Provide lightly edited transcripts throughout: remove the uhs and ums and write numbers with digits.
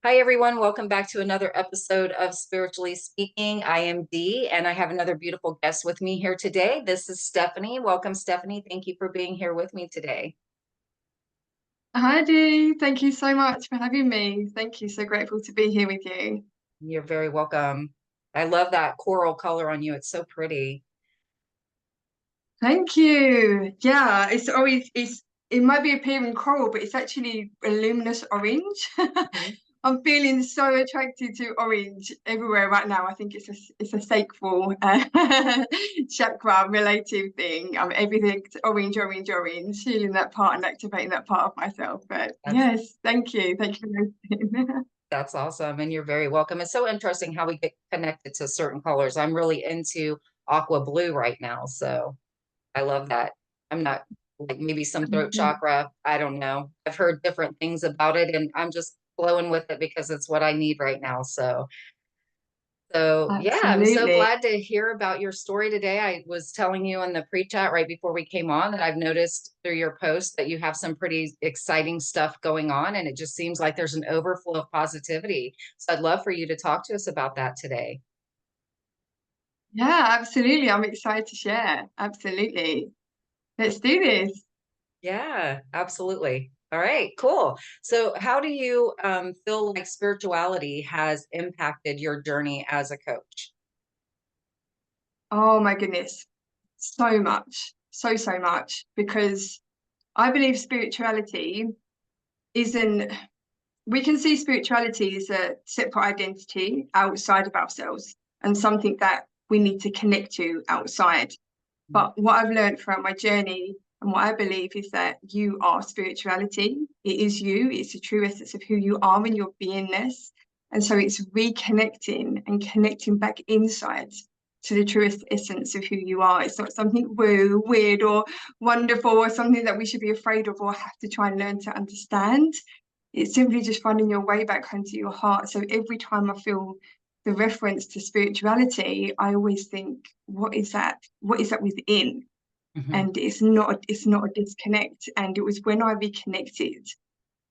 Hi, everyone. Welcome back to another episode of Spiritually Speaking. I am Dee, and I have another beautiful guest with me here today. This is Steffanie. Welcome, Steffanie. Thank you for being here with me today. Hi Dee, thank you so much for having me. Thank you, so grateful to be here with you. You're very welcome. I love that coral color on you. It's so pretty. Thank you. Yeah, it might be appearing coral, but it's actually a luminous orange. Mhm. I'm feeling so attracted to orange everywhere right now. I think it's a sacral chakra relative thing. Everything's orange, orange, orange, feeling that part and activating that part of myself. But That's yes, thank you. Thank you for noticing. that's awesome, and you're very welcome. It's so interesting how we get connected to certain colors. I'm really into aqua blue right now, so I love that. I'm not like maybe some throat chakra. I don't know. I've heard different things about it, and I'm just flowing with it because it's what I need right now. So yeah, I'm so Absolutely. glad to hear about your story today. I was telling you in the pre-chat right before we came on that I've noticed through your post that you have some pretty exciting stuff going on, and it just seems like there's an overflow of positivity. So I'd love for you to talk to us about that today. Yeah, absolutely. I'm excited to share. Absolutely. Let's do this. Yeah, absolutely. All right, cool. So, how do you feel like spirituality has impacted your journey as a coach? Oh my goodness. So much. So much. Because I believe spirituality isn't, we can see spirituality as a separate identity outside of ourselves and something that we need to connect to outside. But what I've learned throughout my journey and what I believe is that you are spirituality. It is you, it's the true essence of who you are in your beingness. And so it's reconnecting and connecting back inside to the truest essence of who you are. It's not something woo, weird, or wonderful, or something that we should be afraid of or have to try and learn to understand. It's simply just finding your way back home to your heart. So every time I feel the reference to spirituality, I always think, what is that? What is that within? Mhm. And it's not a disconnect. And it was when I reconnected,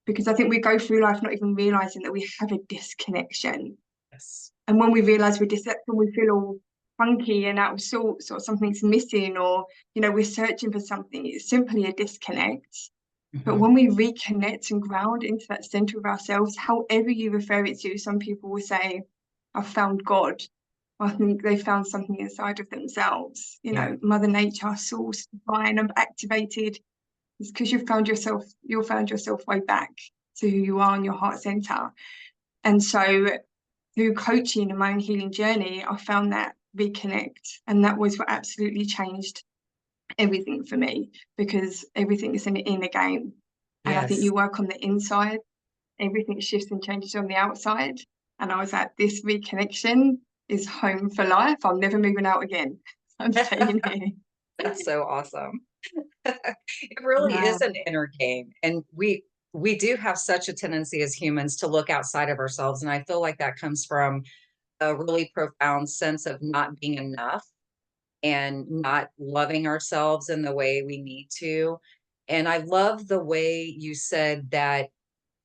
because I think we go through life not even realizing that we have a disconnection. Yes. And when we realize when we feel all funky and out of sorts, or something's missing, or we're searching for something, it's simply a disconnect. But Mhm. when we reconnect and ground into that center of ourselves, however you refer it to, some people will say, I've found God. I think they found something inside of themselves, Yeah. Mother Nature, source, divine, and activated. It's because you've found yourself way back to who you are in your heart center. And so through coaching and my own healing journey, I found that reconnect. And that was what absolutely changed everything for me, because everything is an inner game. And I think Yes. you work on the inside, everything shifts and changes on the outside. And I was at this reconnection is home for life. I'm never moving out again. I'm staying here. That's so awesome. It really Yeah, is an inner game, and we do have such a tendency as humans to look outside of ourselves, and I feel like that comes from a really profound sense of not being enough and not loving ourselves in the way we need to. And I love the way you said that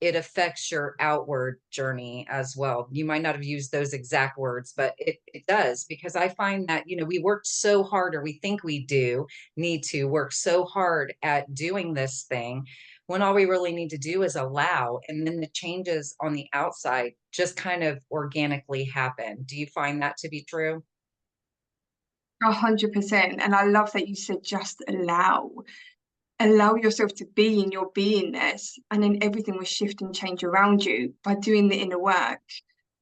it affects your outward journey as well. You might not have used those exact words, but it does, because I find that, we work so hard, or we think we do need to work so hard at doing this thing when all we really need to do is allow. And then the changes on the outside just kind of organically happen. Do you find that to be true? 100%. And I love that you said just allow yourself to be in your beingness, and then everything will shift and change around you by doing the inner work.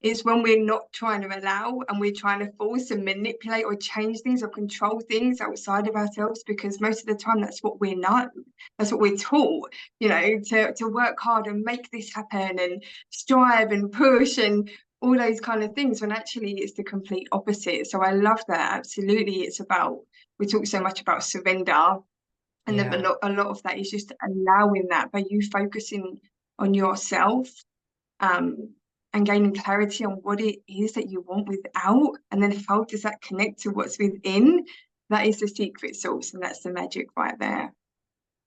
It's when we're not trying to allow and we're trying to force and manipulate or change things or control things outside of ourselves, because most of the time that's what we're not. That's what we're taught, to work hard and make this happen and strive and push and all those kind of things, when actually it's the complete opposite. So I love that. Absolutely. We talk so much about surrender, and then Yeah. a lot of that is just allowing that by you focusing on yourself, um, and gaining clarity on what it is that you want without, and then how does that connect to what's within. That is the secret sauce, and that's the magic right there.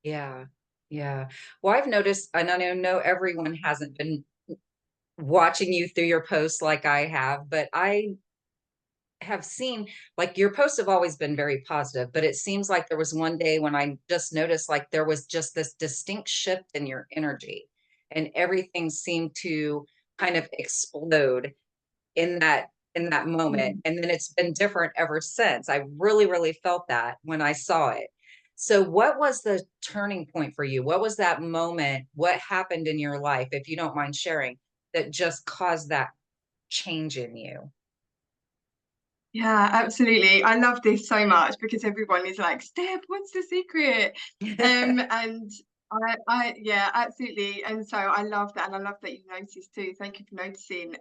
Yeah. Yeah. Well, I've noticed, and I know everyone hasn't been watching you through your posts like I have, but I have seen, like, your posts have always been very positive, but it seems like there was one day when I just noticed, like, there was just this distinct shift in your energy, and everything seemed to kind of explode in that moment, Mm. and then it's been different ever since. I really, really felt that when I saw it. So what was the turning point for you? What was that moment? What happened in your life, if you don't mind sharing, that just caused that change in you? Yeah, absolutely. I love this so much because everyone is like, Steph, what's the secret? And yeah, absolutely. And so I love that, and I love that you noticed too. Thank you for noticing.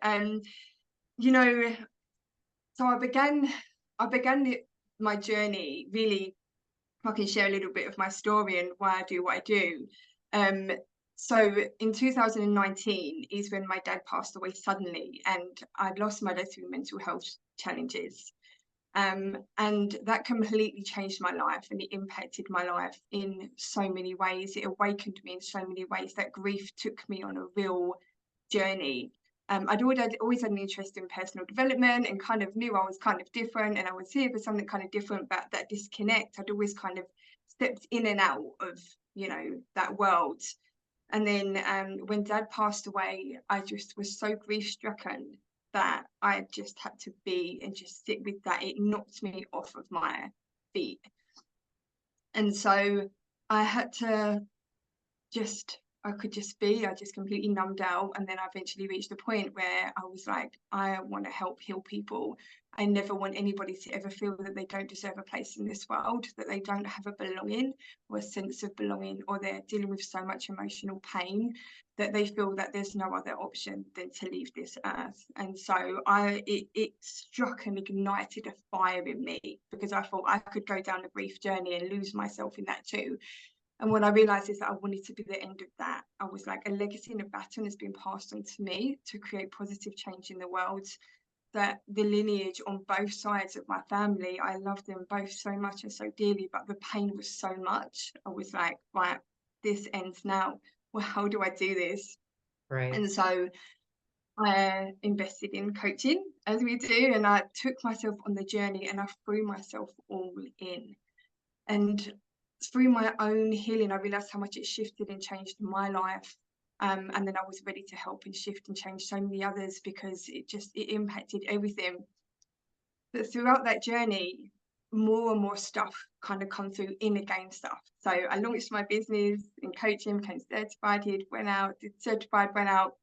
You know, so I began my journey really. If I can share a little bit of my story and why I do what I do. Um, so in 2019 is when my dad passed away suddenly, and I'd lost my dad through mental health challenges. And that completely changed my life, and it impacted my life in so many ways. It awakened me in so many ways. That grief took me on a real journey. I'd always had an interest in personal development and kind of knew I was kind of different and I was here for something kind of different, but that disconnect, I'd always kind of stepped in and out of, that world. And then when dad passed away, I just was so grief stricken that I just had to be and just sit with that. It knocked me off of my feet. And so I had to I could just be, I just completely numbed out. And then I eventually reached a point where I was like, I want to help heal people. I never want anybody to ever feel that they don't deserve a place in this world, that they don't have a belonging or a sense of belonging, or they're dealing with so much emotional pain that they feel that there's no other option than to leave this earth. And so it struck and ignited a fire in me, because I thought I could go down a grief journey and lose myself in that too. And what I realized is that I wanted to be the end of that. I was like, a legacy and a baton has been passed on to me to create positive change in the world. That the lineage on both sides of my family, I love them both so much and so dearly, but the pain was so much. I was like, right, this ends now. Well, how do I do this? Right. And so I invested in coaching, as we do, and I took myself on the journey and I threw myself all in. And through my own healing, I realized how much it shifted and changed my life. And then I was ready to help and shift and change so many others, because it impacted everything. But throughout that journey, more and more stuff kind of come through inner game stuff. So I launched my business in coaching, became certified, went out, did certified, went out.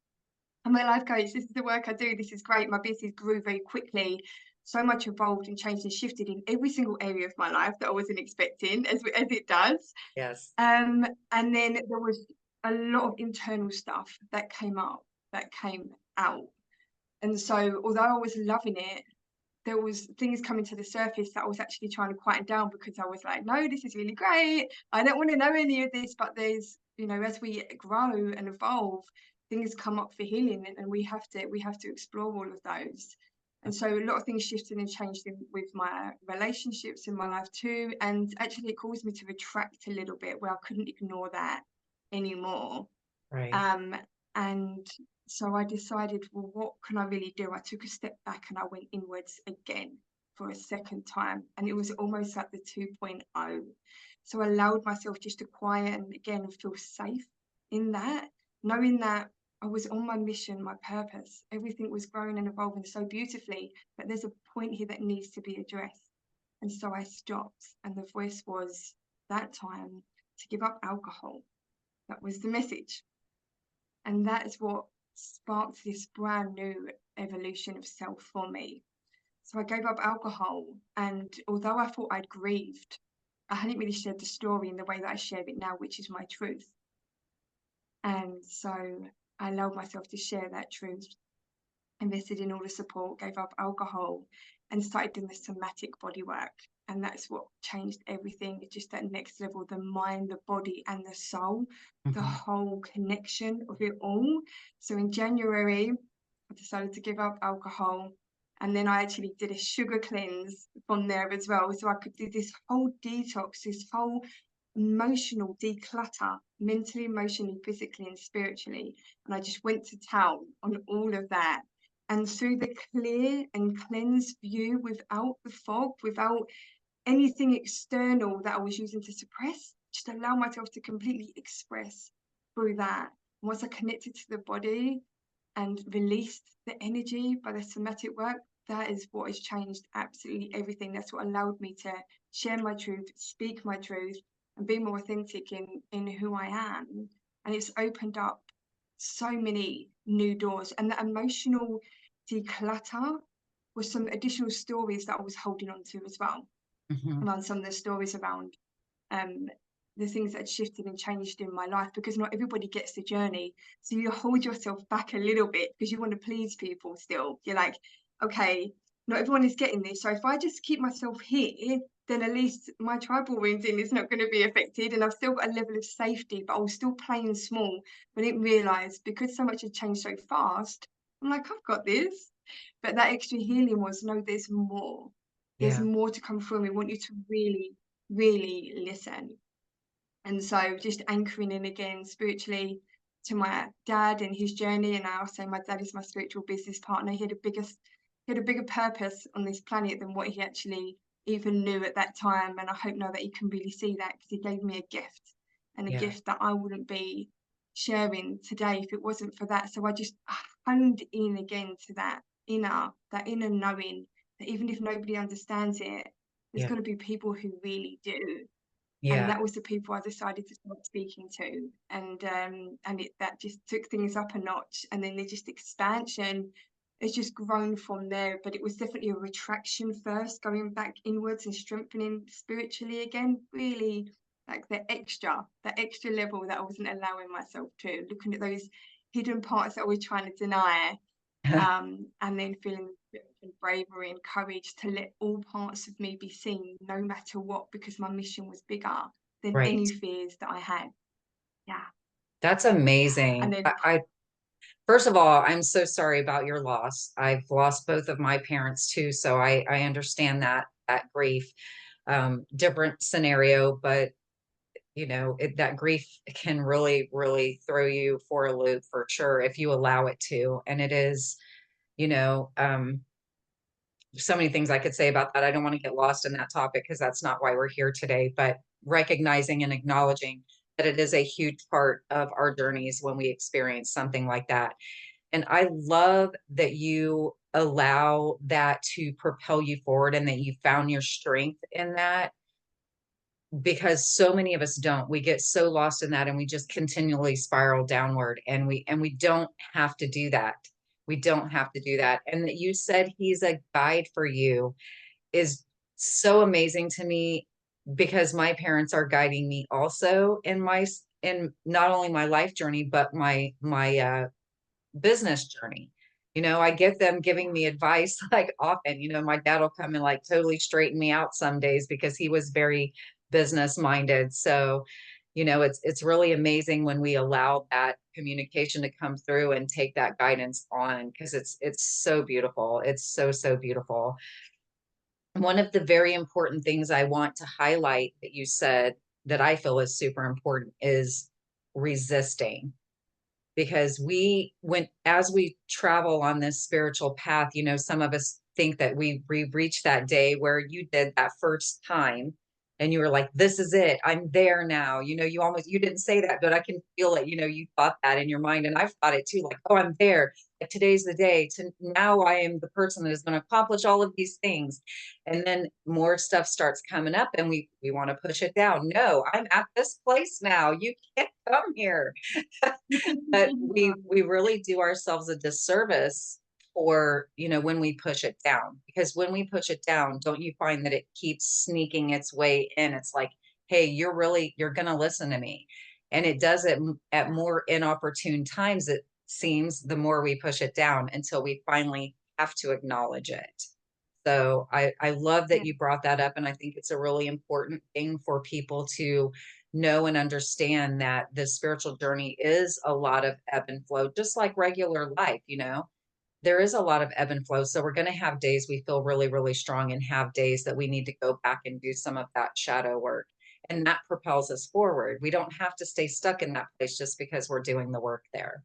I'm a life coach. This is the work I do. This is great. My business grew very quickly. So much evolved and changed and shifted in every single area of my life that I wasn't expecting, as it does. Yes. And then there was a lot of internal stuff that came up, that came out. And so although I was loving it, there was things coming to the surface that I was actually trying to quieten down, because I was like, no, this is really great. I don't want to know any of this. But there's, as we grow and evolve, things come up for healing, and we have to explore all of those. And so a lot of things shifted and changed with my relationships in my life too. And actually it caused me to retract a little bit, where I couldn't ignore that anymore. Right. Um, and so I decided, well, what can I really do? I took a step back and I went inwards again for a second time. And it was almost like the 2.0. So I allowed myself just to quiet and again feel safe in that, knowing that I was on my mission, my purpose. Everything was growing and evolving so beautifully, but there's a point here that needs to be addressed. And so I stopped, and the voice was that time to give up alcohol. That was the message. And that is what sparked this brand new evolution of self for me. So I gave up alcohol, and although I thought I'd grieved, I hadn't really shared the story in the way that I share it now, which is my truth. And so I allowed myself to share that truth, invested in all the support, gave up alcohol, and started doing the somatic body work. And that's what changed everything. It's just that next level, the mind, the body, and the soul, the Mhm. whole connection of it all. So in January, I decided to give up alcohol. And then I actually did a sugar cleanse from there as well. So I could do this whole detox, this whole emotional declutter, mentally, emotionally, physically, and spiritually. And I just went to town on all of that. And through the clear and cleansed view, without the fog, without anything external that I was using to suppress, just allow myself to completely express through that. Once I connected to the body and released the energy by the somatic work, that is what has changed absolutely everything. That's what allowed me to share my truth, speak my truth, and be more authentic in who I am. And it's opened up so many new doors. And that emotional declutter was some additional stories that I was holding on to as well, Mhm. around some of the stories around um, the things that had shifted and changed in my life, because not everybody gets the journey. So you hold yourself back a little bit because you want to please people still. You're like, okay, not everyone is getting this. So if I just keep myself here, then at least my tribal wounding is not going to be affected. And I've still got a level of safety, but I was still playing small. But I didn't realize, because so much had changed so fast, I'm like, I've got this. But that extra healing was, no, there's more. There's Yeah. more to come through. We want you to really, really listen. And so just anchoring in again spiritually to my dad and his journey. And I also say my dad is my spiritual business partner. He had a bigger purpose on this planet than what he actually even knew at that time. And I hope now that he can really see that, because he gave me a gift, and a Yeah. gift that I wouldn't be sharing today if it wasn't for that. So I just honed in again to that inner knowing that even if nobody understands it, there's Yeah. going to be people who really do. And Yeah. that was the people I decided to start speaking to. And that just took things up a notch. And then the just expansion has just grown from there. But it was definitely a retraction first, going back inwards and strengthening spiritually again, really like that extra level that I wasn't allowing myself to, looking at those hidden parts that I was trying to deny, and then feeling and bravery and courage to let all parts of me be seen, no matter what, because my mission was bigger than Right. any fears that I had. Yeah, That's yeah. And amazing. then I first of all, I'm so sorry about your loss. I've lost both of my parents too, so I understand that grief. Different scenario, but that grief can really, really throw you for a loop for sure if you allow it to. And it is, you know, so many things I could say about that. I don't want to get lost in that topic because that's not why we're here today, but recognizing and acknowledging that it is a huge part of our journeys when we experience something like that. And I love that you allow that to propel you forward and that you found your strength in that, because so many of us don't. We get so lost in that and we just continually spiral downward, and we don't have to do that. We don't have to do that. And that you said he's a guide for you is so amazing to me, because my parents are guiding me also in not only my life journey but my business journey. I get them giving me advice like often. My dad will come and like totally straighten me out some days because he was very business minded. So, it's really amazing when we allow that communication to come through and take that guidance on, because it's so beautiful. It's so, so beautiful. One of the very important things I want to highlight that you said that I feel is super important is resisting, because as we travel on this spiritual path, some of us think that we reached that day where you did that first time and you were like, this is it, I'm there now. You didn't say that, but I can feel it. You thought that in your mind, and I've thought it too, like, oh, I'm there, like today's the day, to now I am the person that is going to accomplish all of these things. And then more stuff starts coming up and we want to push it down. No, I'm at this place now, you can't come here. But we really do ourselves a disservice for, when we push it down, because when we push it down, don't you find that it keeps sneaking its way in? It's like, hey, you're going to listen to me. And it does it at more inopportune times, it seems, the more we push it down until we finally have to acknowledge it. So I love that yeah, you brought that up. And I think it's a really important thing for people to know and understand, that the spiritual journey is a lot of ebb and flow, just like regular life. There is a lot of ebb and flow. So we're going to have days we feel really, really strong and have days that we need to go back and do some of that shadow work. and that propels us forward. We don't have to stay stuck in that place just because we're doing the work there.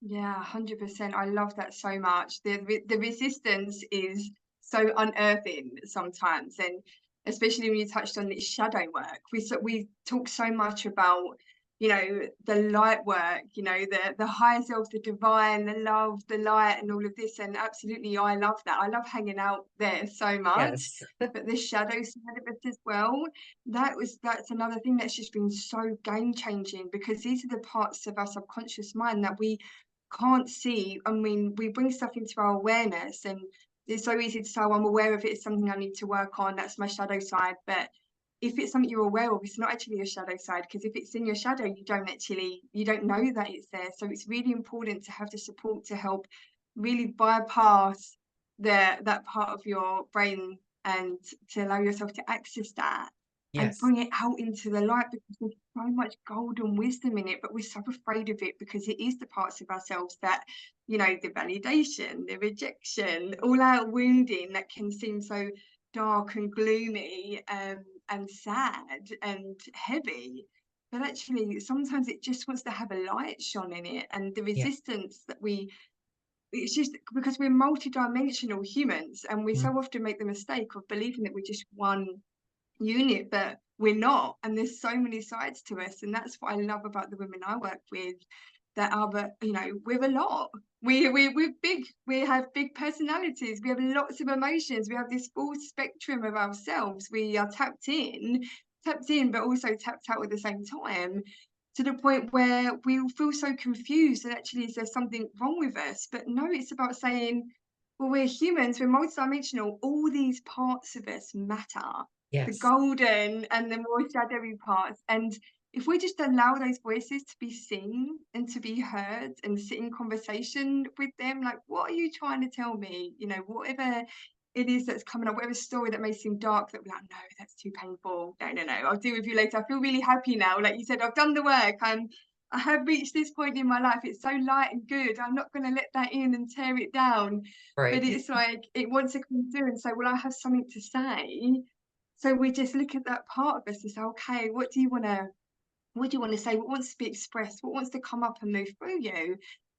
Yeah, 100%. I love that so much. The resistance is so unearthing sometimes, and especially when you touched on this shadow work. We talk so much about, the light work, the higher self, the divine, the love, the light, and all of this. And absolutely, I love that. I love hanging out there so much. Yes. But the shadow side of it as well, that's another thing that's just been so game changing, because these are the parts of our subconscious mind that we can't see. I mean, we bring stuff into our awareness, and it's so easy to say, oh, I'm aware of it, it's something I need to work on, that's my shadow side. But if it's something you're aware of, it's not actually your shadow side, because if it's in your shadow, you don't know that it's there. So it's really important to have the support to help really bypass that part of your brain, and to allow yourself to access that and Yes. bring it out into the light, because there's so much golden wisdom in it, but we're so afraid of it because it is the parts of ourselves that, the validation, the rejection, all our wounding that can seem so dark and gloomy, and sad and heavy. But actually, sometimes it just wants to have a light shone in it. And the Yeah. resistance that it's just because we're multidimensional humans, and we so Mm. often make the mistake of believing that we're just one unit, but we're not. And there's so many sides to us, and that's what I love about the women I work with, that are, we're a lot. We're big. We have big personalities, we have lots of emotions, we have this full spectrum of ourselves. We are tapped in but also tapped out at the same time, to the point where we all feel so confused, and actually, is there something wrong with us? But no, it's about saying, well, we're humans, we're multidimensional, all these parts of us matter, the Yes. golden and the more shadowy parts. And if we just allow those voices to be seen and to be heard, and sit in conversation with them, like, what are you trying to tell me? Whatever it is that's coming up, whatever story that may seem dark, that we're like, no, that's too painful. No, I'll deal with you later. I feel really happy now. Like you said, I've done the work. I have reached this point in my life. It's so light and good. I'm not going to let that in and tear it down. But Right. it's like it wants to come through and say, well, I have something to say. So we just look at that part of us and say, okay, what do you want to say? What wants to be expressed? What wants to come up and move through you?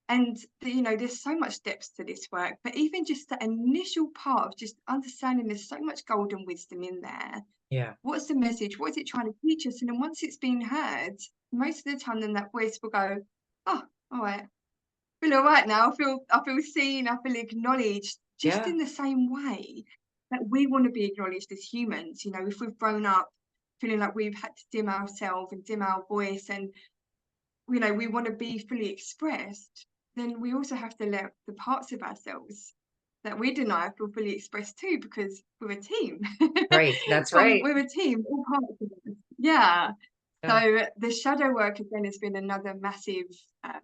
And there's so much depth to this work, but even just the initial part of just understanding there's so much golden wisdom in there. Yeah. What's the message? What is it trying to teach us? And then once it's been heard, most of the time, then that voice will go, oh, all right, I feel all right now. I feel seen. I feel acknowledged. Just Yeah. in the same way that we want to be acknowledged as humans. If we've grown up feeling like we've had to dim ourselves and dim our voice, and we want to be fully expressed, then we also have to let the parts of ourselves that we deny feel fully expressed too, because we're a team. Right. That's right. We're a team, all parts of us. Yeah. Yeah. So the shadow work again has been another um,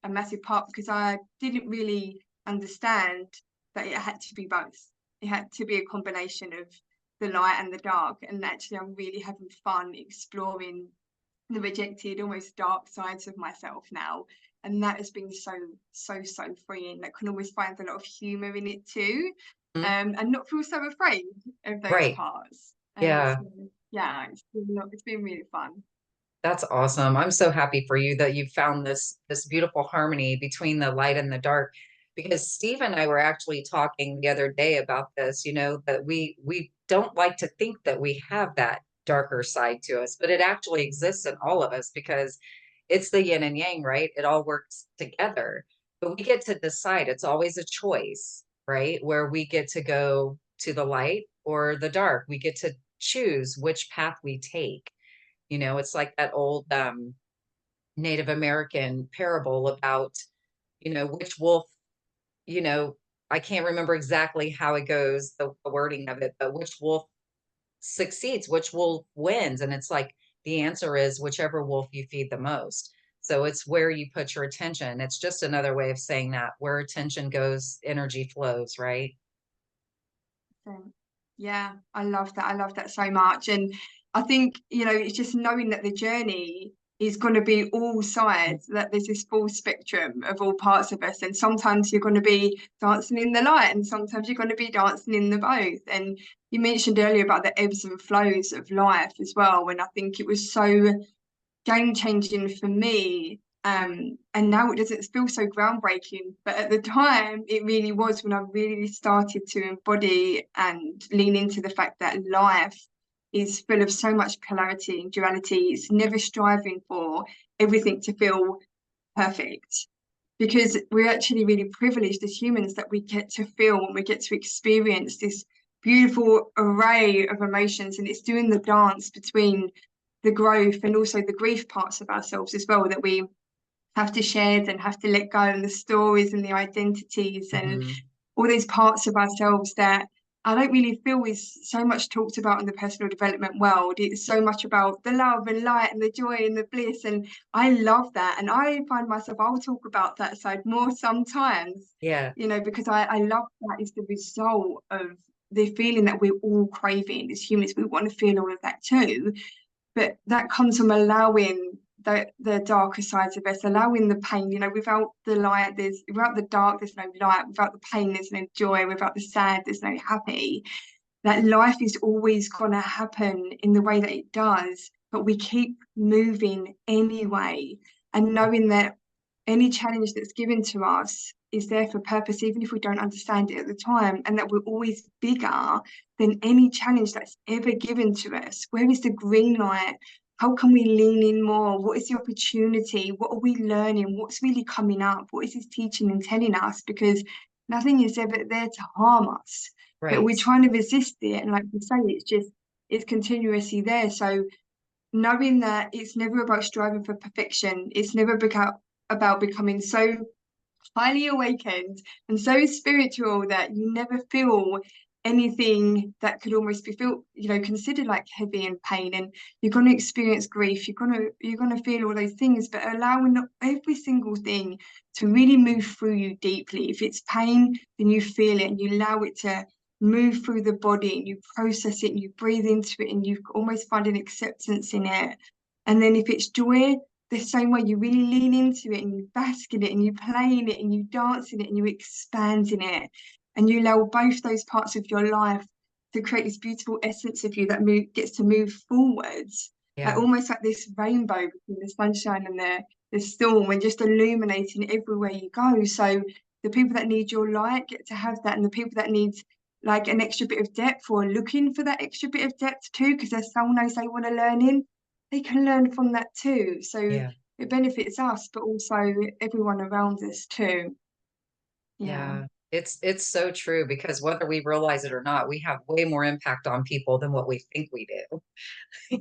a massive part, because I didn't really understand that it had to be both. It had to be a combination of the light and the dark. And actually, I'm really having fun exploring the rejected, almost dark sides of myself now. And that has been so, so, so freeing. That can always find a lot of humor in it too, Mhm. and not feel so afraid of those Right. parts. Yeah. So, yeah, it's been really fun. That's awesome. I'm so happy for you that you found this beautiful harmony between the light and the dark. Because Steve and I were actually talking the other day about this, that we don't like to think that we have that darker side to us, but it actually exists in all of us because it's the yin and yang, right? It all works together. But we get to decide. It's always a choice, right? Where we get to go to the light or the dark. We get to choose which path we take. It's like that old Native American parable about, which wolf, you know, I can't remember exactly how it goes, the wording of it, but which wolf succeeds, which wolf wins. And it's like the answer is whichever wolf you feed the most. So it's where you put your attention. It's just another way of saying that where attention goes, energy flows, right? So, yeah, I love that. I love that so much. And I think, it's just knowing that the journey is going to be all sides, that there's this full spectrum of all parts of us. And sometimes you're going to be dancing in the light, and sometimes you're going to be dancing in the both. And you mentioned earlier about the ebbs and flows of life as well. And I think it was so game changing for me. And now it doesn't feel so groundbreaking, but at the time it really was, when I really started to embody and lean into the fact that life is full of so much polarity and duality. It's never striving for everything to feel perfect, because we're actually really privileged as humans that we get to feel and we get to experience this beautiful array of emotions. And it's doing the dance between the growth and also the grief parts of ourselves as well, that we have to shed and have to let go, and the stories and the identities and all these parts of ourselves that I don't really feel is so much talked about in the personal development world. It's so much about the love and light and the joy and the bliss. And I love that. And I find myself, I'll talk about that side more sometimes, Yeah. you know, because I love that is the result of the feeling that we're all craving as humans. We want to feel all of that too. But that comes from allowing the darker sides of us, allowing the pain. You know, without the light, without the dark, there's no light. Without the pain, there's no joy. Without the sad, there's no happy. That life is always going to happen in the way that it does, but we keep moving anyway. And knowing that any challenge that's given to us is there for purpose, even if we don't understand it at the time, and that we're always bigger than any challenge that's ever given to us. Where is the green light? How can we lean in more? What is the opportunity? What are we learning? What's really coming up? What is this teaching and telling us? Because nothing is ever there to harm us, but Right. we're trying to resist it. And like you say, it's continuously there. So knowing that it's never about striving for perfection, it's never about becoming so highly awakened and so spiritual that you never feel anything that could almost be feel, you know, considered like heavy and pain. And you're going to experience grief, you're going to feel all those things, but allowing every single thing to really move through you deeply. If it's pain, then you feel it and you allow it to move through the body, and you process it and you breathe into it, and you almost find an acceptance in it. And then if it's joy, the same way, you really lean into it and you bask in it and you play in it and you dance in it and you expand in it, and you allow both those parts of your life to create this beautiful essence of you that gets to move forwards, like Yeah. almost like this rainbow between the sunshine and the storm, and just illuminating everywhere you go. So the people that need your light get to have that, and the people that need like an extra bit of depth or looking for that extra bit of depth too, because there's someone knows they want to learn in, they can learn from that too. So Yeah. it benefits us, but also everyone around us too. Yeah. Yeah. It's so true, because whether we realize it or not, we have way more impact on people than what we think we do.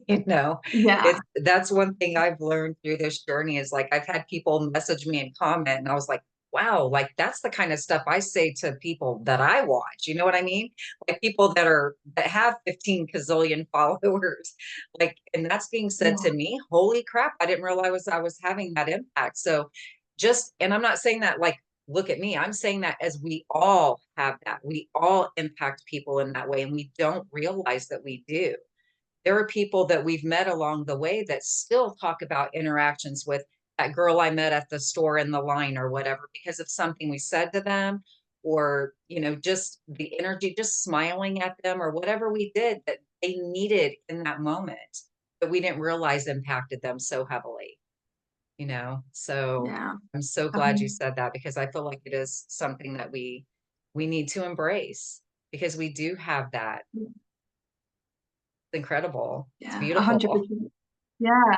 You know, Yeah. that's one thing I've learned through this journey, is like I've had people message me and comment, and I was like, wow, like that's the kind of stuff I say to people that I watch. You know what I mean? Like people that have 15 gazillion followers. Like, and that's being said Yeah. to me, holy crap, I didn't realize I was having that impact. So just, and I'm not saying that like, look at me. I'm saying that as we all have that. We all impact people in that way, and we don't realize that we do. There are people that we've met along the way that still talk about interactions with that girl I met at the store in the line or whatever, because of something we said to them, or, you know, just the energy, just smiling at them, or whatever we did that they needed in that moment that we didn't realize impacted them so heavily, you know? So Yeah. I'm so glad you Um, said that, because I feel like it is something that we need to embrace, because we do have that. It's incredible. It's yeah, beautiful. 100%. Yeah.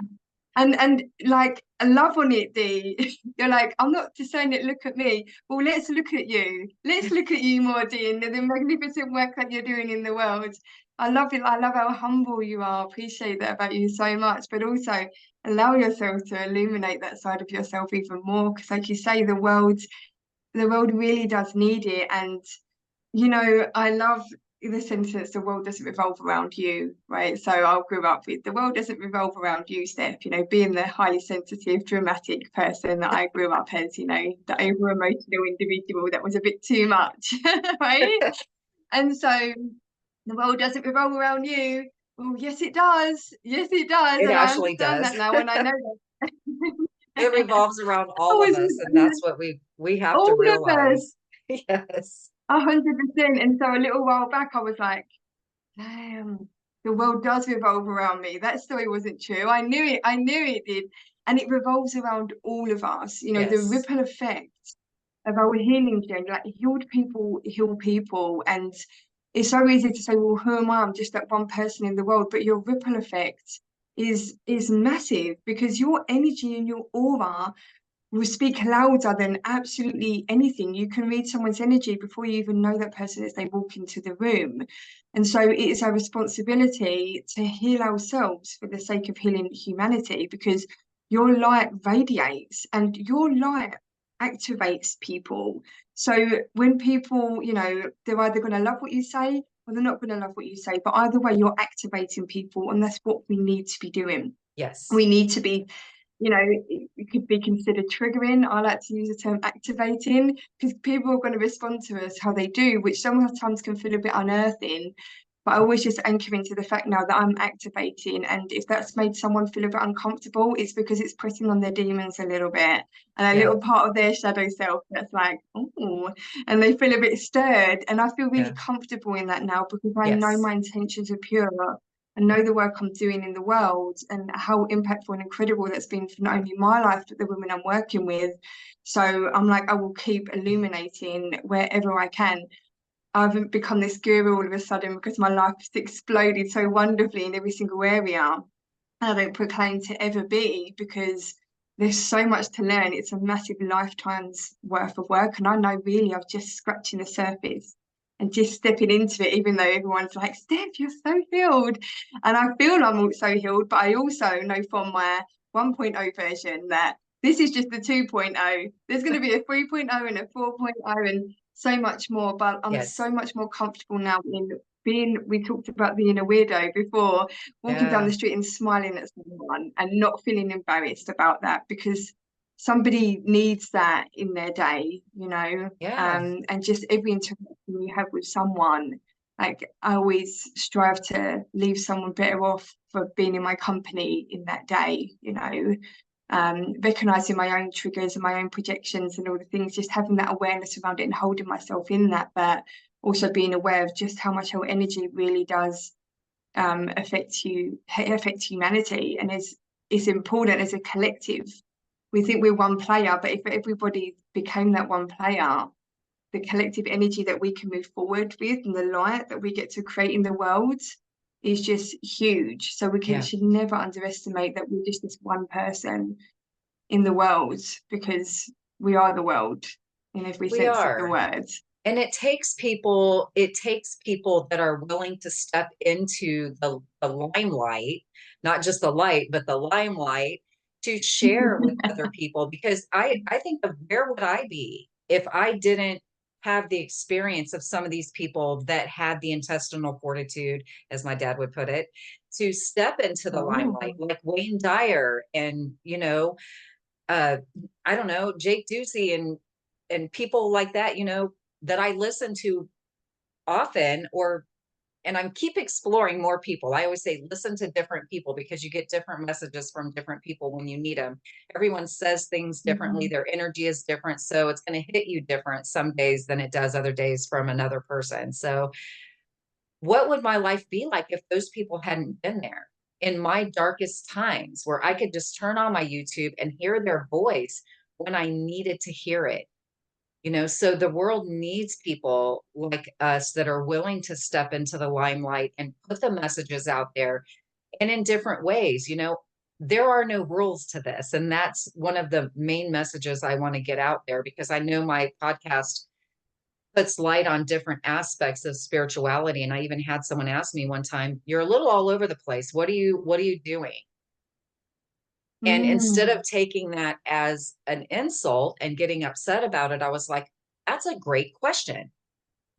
And like I love on it, Dee. You're like, I'm not just saying it, look at me. Well, let's look at you. Let's look at you more, Dee, and the magnificent work that you're doing in the world. I love it. I love how humble you are. I appreciate that about you so much. But also allow yourself to illuminate that side of yourself even more. Because like you say, the world really does need it. And you know, I love the sentence, the world doesn't revolve around you, right? So I grew up with the world doesn't revolve around you, Steph, you know, being the highly sensitive, dramatic person that I grew up as, you know, the over emotional individual that was a bit too much, right? And so the world doesn't revolve around you. Well, yes, it does. Yes, it does. It And I actually understand does. that now. And I know that. It revolves around I all of was us, and that's what we have to all of us, realize. Yes. 100%. And so a little while back, I was like, damn, the world does revolve around me. That story wasn't true. I knew it did. And it revolves around all of us. You know, the Yes. ripple effect of our healing journey, like healed people heal people. And it's so easy to say, well, who am I? I'm just that one person in the world. But your ripple effect is massive, because your energy and your aura will speak louder than absolutely anything. You can read someone's energy before you even know that person as they walk into the room. And so it is our responsibility to heal ourselves for the sake of healing humanity, because your light radiates and your light activates people. So when people, you know, they're either going to love what you say or they're not going to love what you say. But either way, you're activating people, and that's what we need to be doing. Yes. We need to be, you know, it could be considered triggering. I like to use the term activating, because people are going to respond to us how they do, which sometimes can feel a bit unearthing. But I always just anchor into the fact now that I'm activating. And if that's made someone feel a bit uncomfortable, it's because it's pressing on their demons a little bit. And a Yeah. little part of their shadow self that's like, oh, and they feel a bit stirred. And I feel really Yeah. comfortable in that now, because I know Yes. my intentions are pure, and know the work I'm doing in the world, and how impactful and incredible that's been for not only my life, but the women I'm working with. So I'm like, I will keep illuminating wherever I can. I haven't become this guru all of a sudden because my life has exploded so wonderfully in every single area. I don't proclaim to ever be, because there's so much to learn. It's a massive lifetime's worth of work. And I know really I've just scratching the surface and just stepping into it, even though everyone's like, Steph, you're so healed. And I feel I'm also healed, but I also know from my 1.0 version that this is just the 2.0. There's going to be a 3.0 and a 4.0 and so much more. But I'm so Yes. much more comfortable now in being, we talked about being a weirdo before, walking down Yeah. the street and smiling at someone and not feeling embarrassed about that, because somebody needs that in their day, you know. Yeah. And just every interaction you have with someone, like I always strive to leave someone better off for being in my company in that day, you know. Recognizing my own triggers and my own projections and all the things, just having that awareness around it and holding myself in that, but also being aware of just how much our energy really does affect humanity. And it's important as a collective. We think we're one player, but if everybody became that one player, the collective energy that we can move forward with and the light that we get to create in the world is just huge. So Yeah. should never underestimate that we're just this one person in the world, because we are the world in every We sense of the are. word. And it takes people that are willing to step into the limelight, not just the light, but the limelight, to share with other people. Because I think of, where would I be if I didn't have the experience of some of these people that had the intestinal fortitude, as my dad would put it, to step into the limelight, Oh. like Wayne Dyer and, uh, I don't know, Jake Ducey and people like that, that I listen to often, and I'm keep exploring more people. I always say, listen to different people, because you get different messages from different people when you meet them. Everyone says things differently. Mhm. Their energy is different. So it's going to hit you different some days than it does other days from another person. So what would my life be like if those people hadn't been there in my darkest times, where I could just turn on my YouTube and hear their voice when I needed to hear it? So the world needs people like us that are willing to step into the limelight and put the messages out there, and in different ways. There are no rules to this. And that's one of the main messages I want to get out there, because I know my podcast puts light on different aspects of spirituality. And I even had someone ask me one time, you're a little all over the place. What are you doing? And instead Mm. of taking that as an insult and getting upset about it, I was like, that's a great question.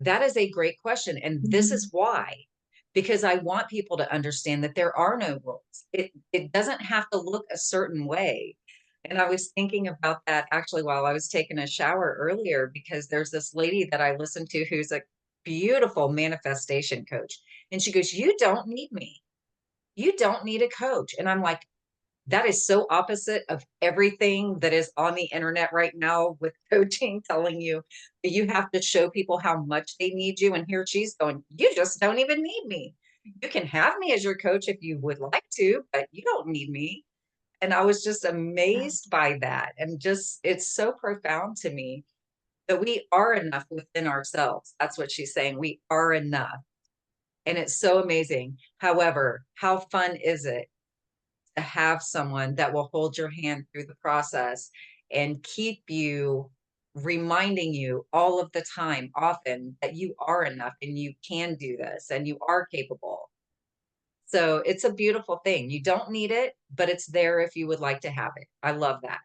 That is a great question. And this is Mhm. why, because I want people to understand that there are no rules. It doesn't have to look a certain way. And I was thinking about that actually while I was taking a shower earlier, because there's this lady that I listen to who's a beautiful manifestation coach. And she goes, you don't need me. You don't need a coach. And I'm like, that is so opposite of everything that is on the internet right now with coaching, telling you that you have to show people how much they need you. And here she's going, you just don't even need me. You can have me as your coach if you would like to, but you don't need me. And I was just amazed by that. And just, it's so profound to me that we are enough within ourselves. That's what she's saying. We are enough. And it's so amazing. However, how fun is it to have someone that will hold your hand through the process and keep you, reminding you all of the time, often, that you are enough and you can do this and you are capable. So it's a beautiful thing. You don't need it, but it's there if you would like to have it. I love that.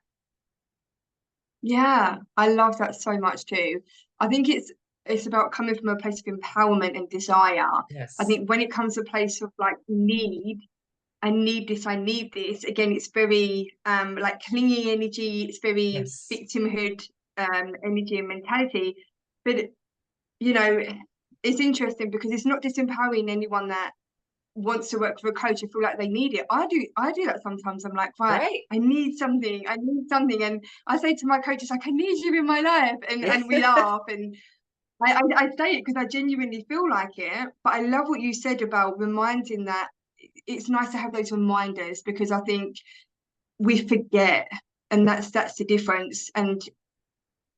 Yeah, I love that so much too. I think it's about coming from a place of empowerment and desire. I Yes. think when it comes to a place of like need, I need this, I need this. Again, it's very like clingy energy, it's very Yes. victimhood energy and mentality. But you know, it's interesting because it's not disempowering anyone that wants to work for a coach and feel like they need it. I do that sometimes. I'm like, right, Right. I need something. And I say to my coaches, like, I need you in my life. Yeah. And we laugh. And I say it because I genuinely feel like it. But I love what you said about reminding that it's nice to have those reminders because I think we forget. And that's the difference. And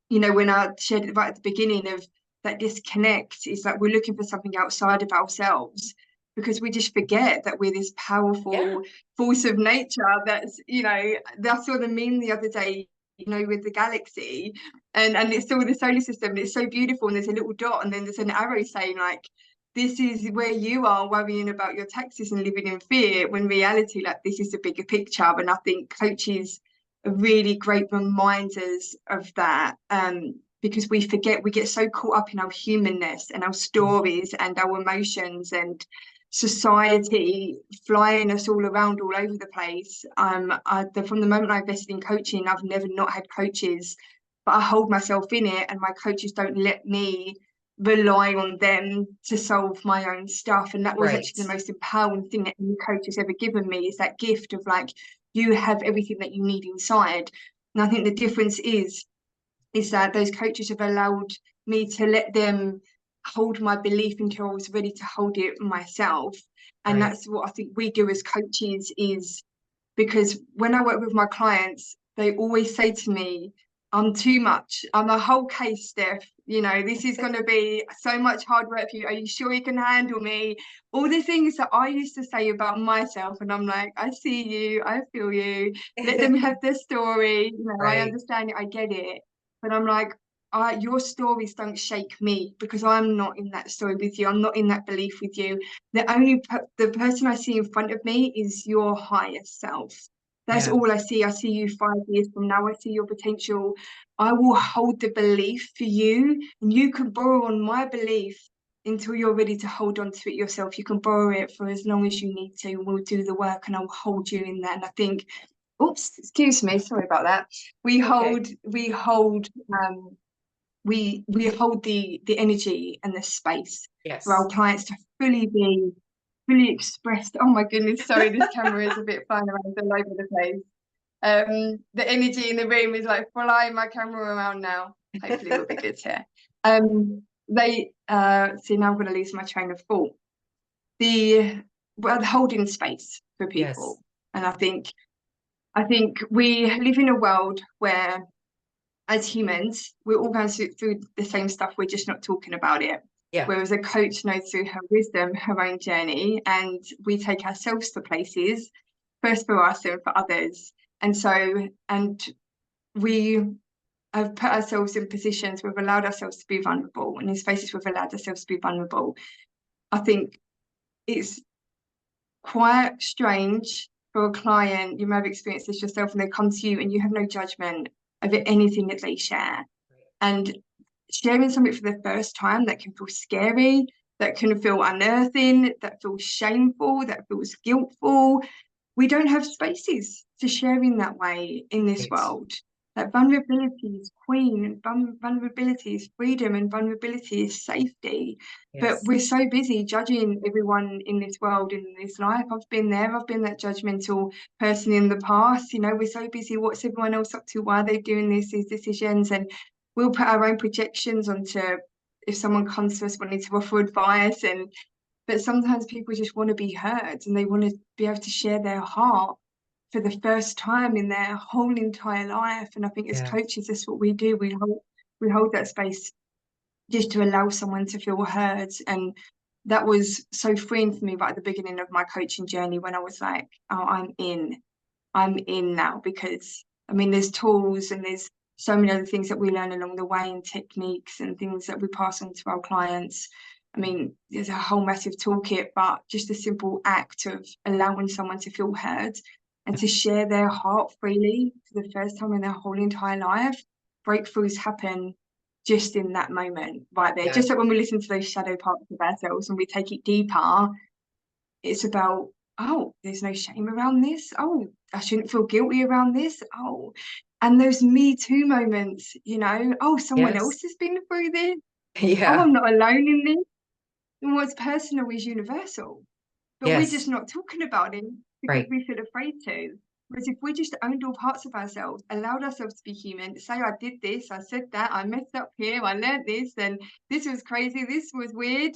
when I shared it right at the beginning of that disconnect is that we're looking for something outside of ourselves because we just forget that we're this Yeah. powerful force of nature I saw the meme the other day, with the galaxy and it's still the solar system and it's so beautiful and there's a little dot and then there's an arrow saying like this is where you are worrying about your taxes and living in fear when reality like this is the bigger picture. And I think coaches really great reminders of that because we forget, we get so caught up in our humanness and our stories and our emotions and society flying us all around all over the place. From the moment I invested in coaching, I've never not had coaches, but I hold myself in it and my coaches don't let me rely on them to solve my own stuff. And that was Right. actually the most empowering thing that any coach has ever given me is that gift of like you have everything that you need inside. And I think the difference is that those coaches have allowed me to let them hold my belief until I was ready to hold it myself. And Right. that's what I think we do as coaches is because when I work with my clients, they always say to me, I'm too much. I'm a whole case, Steph. This is going to be so much hard work for you. Are you sure you can handle me? All the things that I used to say about myself. And I'm like, I see you. I feel you. Let them have their story. I Right. understand it. I get it. But I'm like, your stories don't shake me because I'm not in that story with you. I'm not in that belief with you. The person I see in front of me is your higher self. That's Yeah. all I see. I see you 5 years from now. I see your potential. I will hold the belief for you, and you can borrow on my belief until you're ready to hold on to it yourself. You can borrow it for as long as you need to, and we'll do the work, and I'll hold you in that. And I think, oops, excuse me, sorry about that. We Okay. hold, we hold, we hold the energy and the space for our Yes. clients to fully expressed. Oh my goodness, sorry, this camera is a bit flying around all over the place. The energy in the room is like flying my camera around now. Hopefully we'll be good here. They see now I'm going to lose my train of thought. The holding space for Yes. people, and I think we live in a world where as humans, we're all going through the same stuff, we're just not talking about it. Yeah. Whereas a coach knows through her wisdom, her own journey, and we take ourselves to places, first for us and for others. And we have put ourselves in positions, we've allowed ourselves to be vulnerable, and in spaces we've allowed ourselves to be vulnerable. I think it's quite strange for a client, you may have experienced this yourself, and they come to you and you have no judgment over anything that they share. And sharing something for the first time that can feel scary, that can feel unearthing, that feels shameful, that feels guiltful. We don't have spaces to share in that way in this Right. world. Like vulnerability is queen, and vulnerability is freedom, and vulnerability is safety. But Yes. we're so busy judging everyone in this world, in this life. I've been there. I've been that judgmental person in the past. You know, we're so busy. What's everyone else up to? Why are they doing this? These decisions, and we'll put our own projections onto if someone comes to us wanting to offer advice. And but sometimes people just want to be heard, and they want to be able to share their heart for the first time in their whole entire life. And I think as Yeah. coaches, that's what we do. We hold that space just to allow someone to feel heard. And that was so freeing for me right at the beginning of my coaching journey, when I was like, oh, I'm in now. Because I mean, there's tools and there's so many other things that we learn along the way, and techniques and things that we pass on to our clients. I mean, there's a whole massive toolkit, but just a simple act of allowing someone to feel heard and to share their heart freely for the first time in their whole entire life. Breakthroughs happen just in that moment right there. Yeah. Just like when we listen to those shadow parts of ourselves and we take it deeper, it's about, oh, there's no shame around this. Oh, I shouldn't feel guilty around this. Oh, and those me too moments, oh, someone Yes. else has been through this. Oh, Yeah. I'm not alone in this. And what's personal is universal, but we're just Yes. not talking about it because Right. we feel afraid to. Whereas if we just owned all parts of ourselves, allowed ourselves to be human, say, I did this, I said that, I messed up here, I learned this, and this was crazy, this was weird,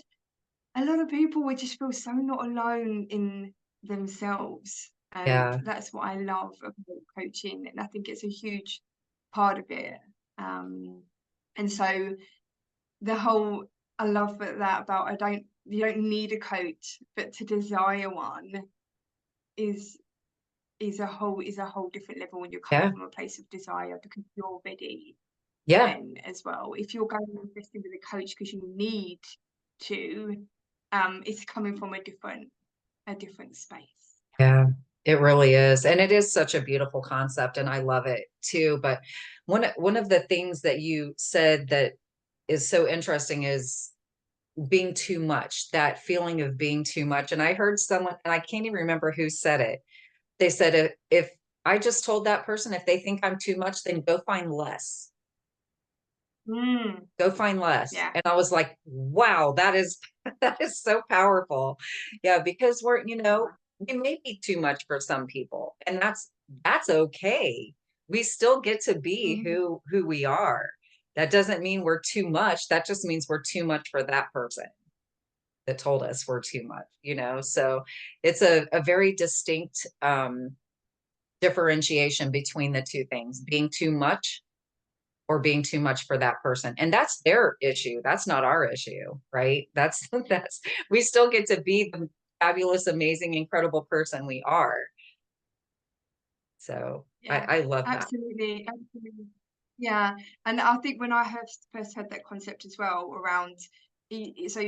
a lot of people would just feel so not alone in themselves. And Yeah. that's what I love about coaching. And I think it's a huge part of it. And so the whole, I love that about you don't need a coach, but to desire one is is a whole different level when you're coming Yeah. from a place of desire, because you're ready Yeah. then as well. If you're going and investing with a coach because you need to, it's coming from a different space. Yeah. It really is. And it is such a beautiful concept, and I love it too. But one of the things that you said that is so interesting is being too much, that feeling of being too much. And I heard someone, and I can't even remember who said it. They said, if I just told that person, if they think I'm too much, then go find less. Mm, Go find less. yeah. And I was like, wow, that is that is so powerful. Yeah, because we may be too much for some people, and that's okay. We still get to be Mhm. who we are. That doesn't mean we're too much. That just means we're too much for that person that told us we're too much. So it's a very distinct differentiation between the two things, being too much or being too much for that person. And that's their issue. That's not our issue, right? That's we still get to be the fabulous, amazing, incredible person we are. So Yeah, I love that. absolutely, absolutely. Yeah, and I think when I have first had that concept as well around, so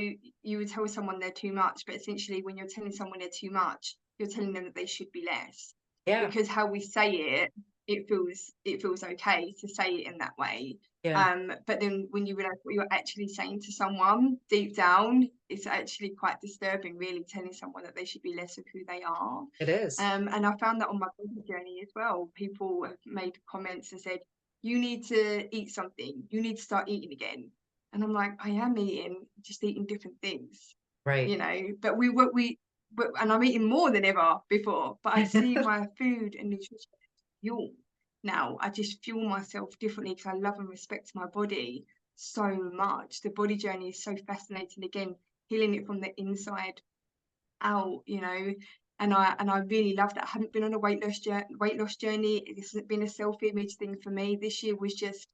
you would tell someone they're too much, but essentially when you're telling someone they're too much, you're telling them that they should be less. Yeah. Because how we say it feels okay to say it in that way. Yeah. But then when you realize what you're actually saying to someone deep down, it's actually quite disturbing, really, telling someone that they should be less of who they are. It is. And I found that on my body journey as well. People have made comments and said, you need to eat something, you need to start eating again. And I'm like, I am eating, just eating different things, Right. but and I'm eating more than ever before, but I see my food and nutrition as fuel now. I just fuel myself differently because I love and respect my body so much. The body journey is so fascinating. Again, healing it from the inside out. And I really love that. I haven't been on a weight loss journey. This hasn't been a self-image thing for me. This year was just,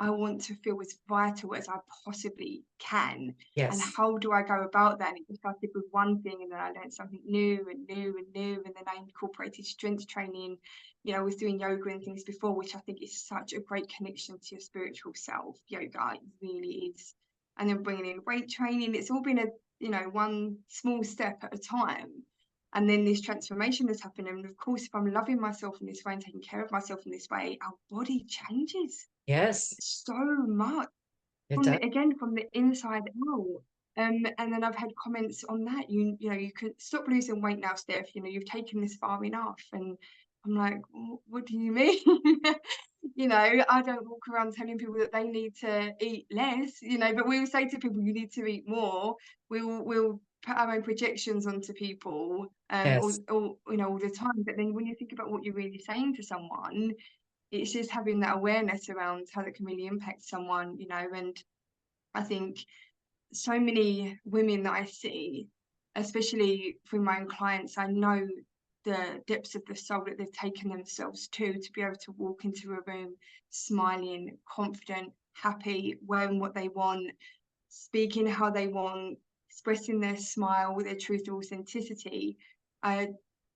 I want to feel as vital as I possibly can. And Yes. how do I go about that? And it started with one thing, and then I learned something new and new and new. And then I incorporated strength training. I was doing yoga and things before, which I think is such a great connection to your spiritual self. Yoga, it really is. And then bringing in weight training. It's all been one small step at a time. And then this transformation has happened. And of course, if I'm loving myself in this way and taking care of myself in this way, our body changes Yes. so much It from does. the inside out. And then I've had comments on that. You could stop losing weight now, Steph. You've taken this far enough. And I'm like, what do you mean? You know, I don't walk around telling people that they need to eat less, you know, but we'll say to people, you need to eat more. We'll put our own projections onto people, Yes. you know, all the time. But then when you think about what you're really saying to someone, it's just having that awareness around how that can really impact someone, you know. And I think so many women that I see, especially from my own clients, I know the depths of the soul that they've taken themselves to be able to walk into a room smiling, confident, happy, wearing what they want, speaking how they want, expressing their smile, their truth, their authenticity. I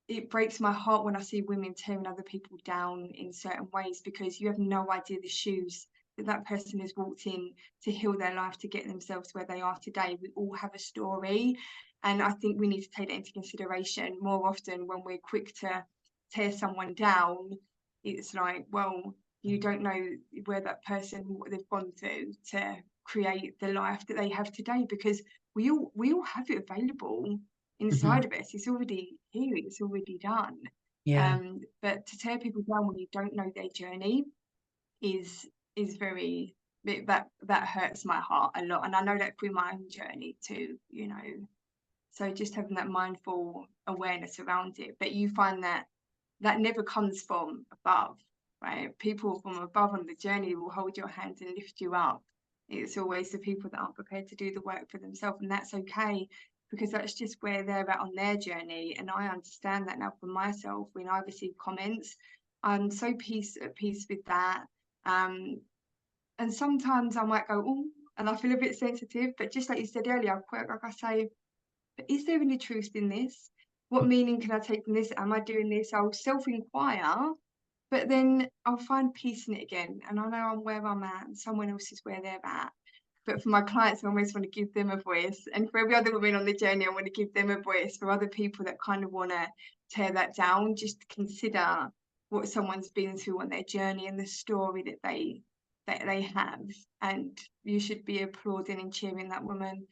It breaks my heart when I see women tearing other people down in certain ways, because you have no idea the shoes that that person has walked in to heal their life to get themselves where they are today. We all have a story, and I think we need to take that into consideration more often when we're quick to tear someone down. It's like, well, you don't know where that person, what they've gone through to create the life that they have today, because we all have it available Hmm. inside of us. It's already here, it's already done. Yeah. But to tear people down when you don't know their journey is very, that hurts my heart a lot. And I know that through my own journey too, you know. So just having that mindful awareness around it. But you find that that never comes from above, right? People from above on the journey will hold your hand and lift you up. It's always the people that aren't prepared to do the work for themselves, and that's okay, because that's just where they're at on their journey. And I understand that now for myself. When I receive comments, I'm so at peace with that. Um, and sometimes I might go, oh, and I feel a bit sensitive, but just like you said earlier, quite like I say, but is there any truth in this? What meaning can I take from this? Am I doing this? I'll self-inquire, but then I'll find peace in it again. And I know I'm where I'm at, and someone else is where they're at. But for my clients, I always want to give them a voice. And for every other woman on the journey, I want to give them a voice. For other people that kind of want to tear that down, just consider what someone's been through on their journey and the story that they have. And you should be applauding and cheering that woman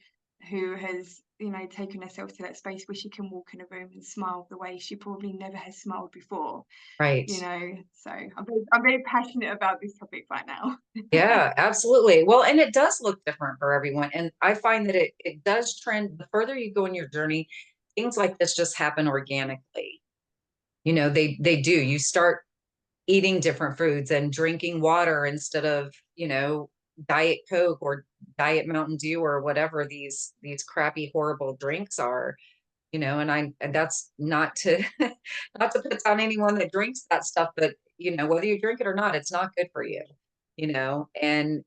who has, you know, taken herself to that space where she can walk in a room and smile the way she probably never has smiled before, Right. you know. So I'm very passionate about this topic right now. Yeah, absolutely. Well, and it does look different for everyone. And I find that it does trend. The further you go in your journey, things like this just happen organically. They do. You start eating different foods and drinking water instead of, Diet Coke or Diet Mountain Dew or whatever these crappy, horrible drinks are. And that's not to not to put down anyone that drinks that stuff, but whether you drink it or not, it's not good for and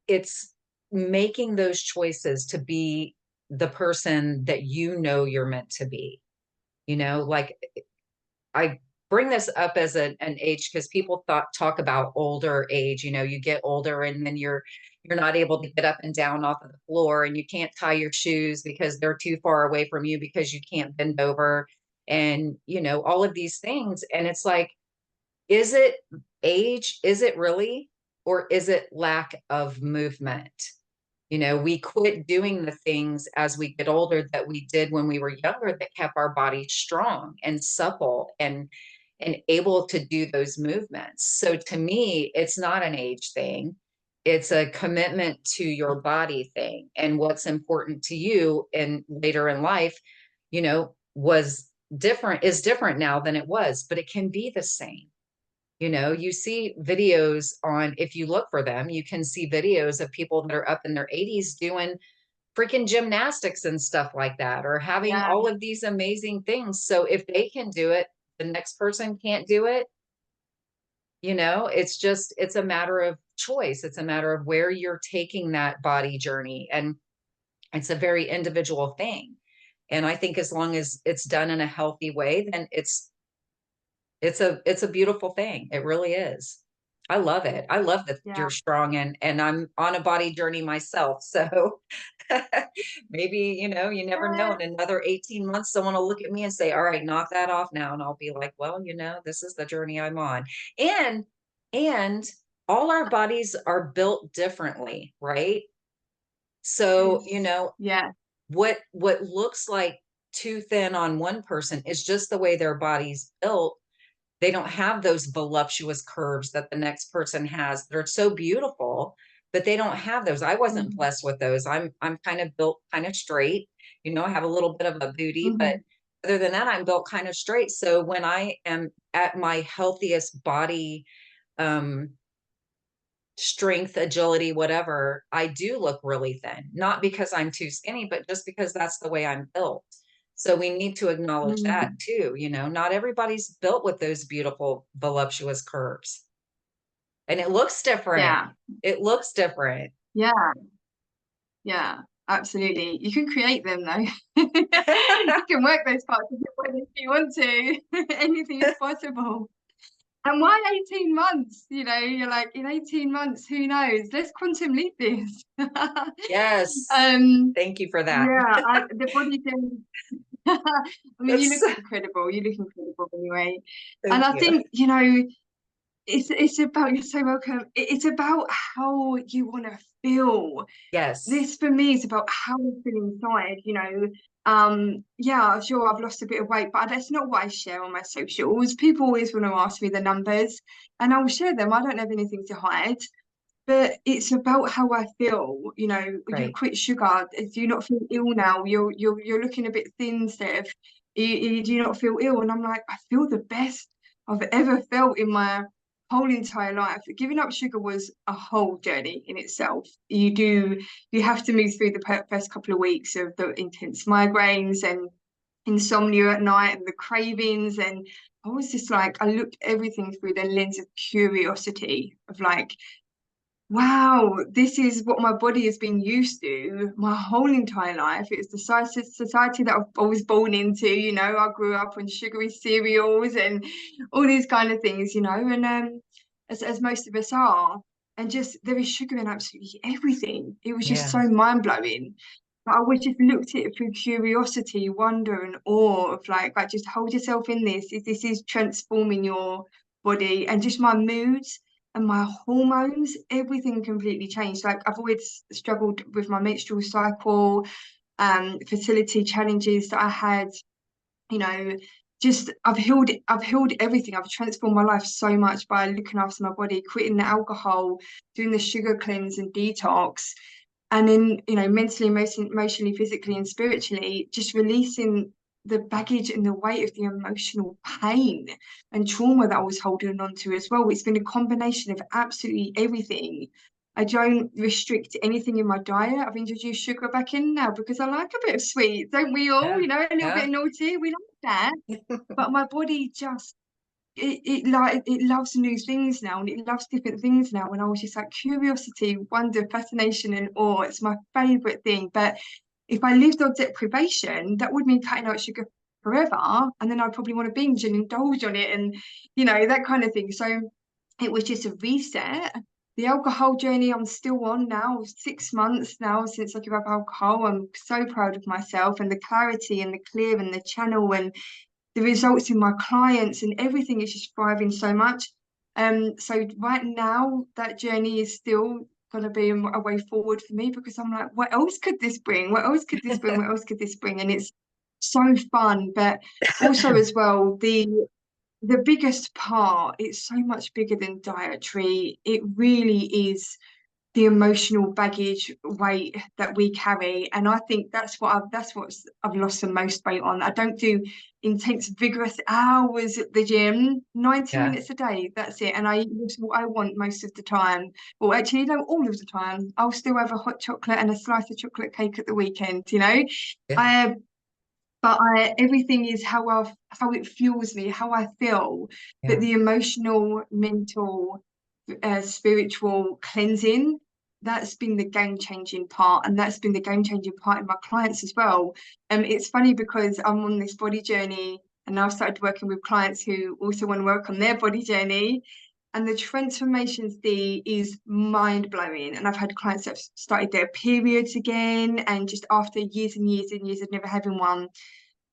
it's making those choices to be the person that you're meant to be. Like, I bring this up as an age because people talk about older age. You get older and then you're not able to get up and down off of the floor, and you can't tie your shoes because they're too far away from you because you can't bend over, and all of these things. And it's like, is it age? Is it really? Or is it lack of movement? We quit doing the things as we get older that we did when we were younger, that kept our bodies strong and supple and able to do those movements. So to me, it's not an age thing. It's a commitment to your body thing. And what's important to you and later in life, was different, is different now than it was, but it can be the same. You see videos on, if you look for them, you can see videos of people that are up in their 80s doing freaking gymnastics and stuff like that, or having Yeah, all of these amazing things. So if they can do it, the next person can't do it. It's a matter of choice. It's a matter of where you're taking that body journey. And it's a very individual thing. And I think as long as it's done in a healthy way, then it's a beautiful thing. It really is. I love it. I love that yeah, you're strong, and I'm on a body journey myself. So maybe, you never know. yeah, In another 18 months, someone will look at me and say, all right, knock that off now. And I'll be like, well, this is the journey I'm on. And and all our bodies are built differently, right? So, yes, yeah, what looks like too thin on one person is just the way their body's built. they don't have those voluptuous curves that the next person has. They're so beautiful, but they don't have those. I wasn't Mm, blessed with those. I'm kind of built kind of straight. You know, I have a little bit of a booty, but mhm, other than that, I'm built kind of straight. So when I am at my healthiest body, um, strength, agility, whatever, I do look really thin, not because I'm too skinny, but just because that's the way I'm built. So we need to acknowledge that mm. too. You know, not everybody's built with those beautiful, voluptuous curves. And it looks different. Yeah, It looks different. yeah, yeah, absolutely. You can create them though. You can work those parts of your body if you want to. Anything is possible. And why 18 months? You know, you're like, in 18 months, who knows? Let's quantum leap this. Yes. Um, Thank you for that. yeah, the body can. I mean, you That's look incredible. You look incredible anyway. And thank I you. think, you know, it's about, you're so welcome. It's about how you want to feel. Yes. This for me is about how I feel inside, you know. Yeah, sure, I've lost a bit of weight, but that's not what I share on my socials. People always want to ask me the numbers, and I'll share them. I don't have anything to hide, but it's about how I feel. You know, you Right. quit sugar. Do you not feel ill now? You're looking a bit thin, Steph. Do you not feel ill? And I'm like, I feel the best I've ever felt in my whole entire life. Giving up sugar was a whole journey in itself. You have to move through the first couple of weeks of the intense migraines and insomnia at night and the cravings. And I was just like, I looked everything through the lens of curiosity of like, wow, this is what my body has been used to my whole entire life. It's the society that I was born into, you know. I grew up on sugary cereals and all these kind of things, you know, and as most of us are. And just there is sugar in absolutely everything. It was just so Yeah. mind-blowing. But I would just looked at it through curiosity, wonder, and awe of like just hold yourself in this. This is transforming your body and just my moods and my hormones, everything completely changed. Like I've always struggled with my menstrual cycle, fertility challenges that I had, you know, just I've healed everything. I've transformed my life so much by looking after my body, quitting the alcohol, doing the sugar cleanse and detox. And then, you know, mentally, emotionally, physically, and spiritually, just releasing the baggage and the weight of the emotional pain and trauma that I was holding on to as well. It's been a combination of absolutely everything. I don't restrict anything in my diet. I've introduced sugar back in now because I like a bit of sweet, don't we all? Yeah. You know, a little Yeah. bit naughty. We like that. But my body just it loves new things now and it loves different things now. And I was just like curiosity, wonder, fascination, and awe. It's my favorite thing. But if I lived on deprivation, that would mean cutting out sugar forever, and then I'd probably want to binge and indulge on it, and you know that kind of thing. So it was just a reset. The alcohol journey I'm still on now, 6 months now since I gave up alcohol. I'm so proud of myself and the clarity and the clear and the channel and the results in my clients and everything is just thriving so much. So right now that journey is still going to be a way forward for me because I'm like, what else could this bring? What else could this bring? What else could this bring? And it's so fun, but also as well the biggest part, it's so much bigger than dietary. It really is the emotional baggage weight that we carry, and I think that's what I've lost the most weight on. I don't do intense vigorous hours at the gym, 90 Yeah. minutes a day, that's it, and I eat what I want most of the time. Well, actually no, all of the time. I'll still have a hot chocolate and a slice of chocolate cake at the weekend, you know. Yeah. I everything is how it fuels me, how I feel. But Yeah. the emotional, mental, spiritual cleansing, that's been the game-changing part, and that's been the game-changing part in my clients as well. It's funny because I'm on this body journey, and now I've started working with clients who also want to work on their body journey. And the transformations there is mind blowing. And I've had clients that have started their periods again, and just after years and years and years of never having one,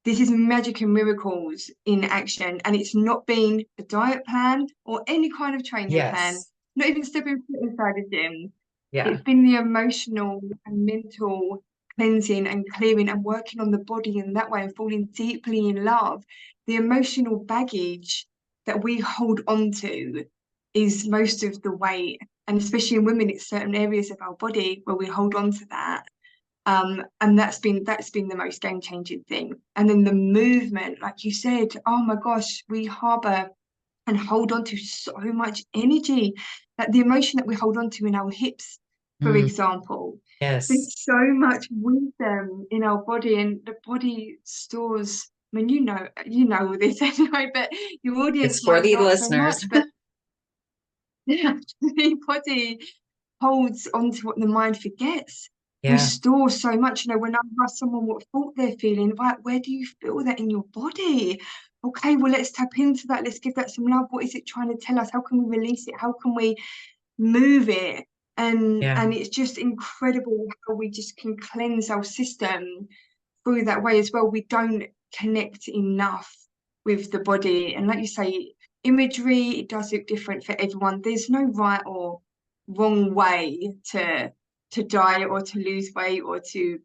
this is magic and miracles in action. And it's not been a diet plan or any kind of training plan, Yes. not even stepping foot inside a gym. Yeah. It's been the emotional and mental cleansing and clearing and working on the body in that way and falling deeply in love. The emotional baggage that we hold on to is most of the weight. And especially in women, it's certain areas of our body where we hold on to that. And that's been the most game-changing thing. And then the movement, like you said, oh my gosh, we harbor and hold on to so much energy. Like the emotion that we hold on to in our hips, for example. Yes. There's so much wisdom in our body, and the body stores. I mean, you know all this anyway, but your It's audience for might the not so listeners. much. But the body holds on to what the mind forgets. We Yeah. store so much. You know, when I ask someone what thought they're feeling, right, where do you feel that in your body? Okay, well, let's tap into that. Let's give that some love. What is it trying to tell us? How can we release it? How can we move it? And Yeah. it's just incredible how we just can cleanse our system through that way as well. We don't connect enough with the body. And like you say, imagery, it does look different for everyone. There's no right or wrong way to diet or to lose weight or to,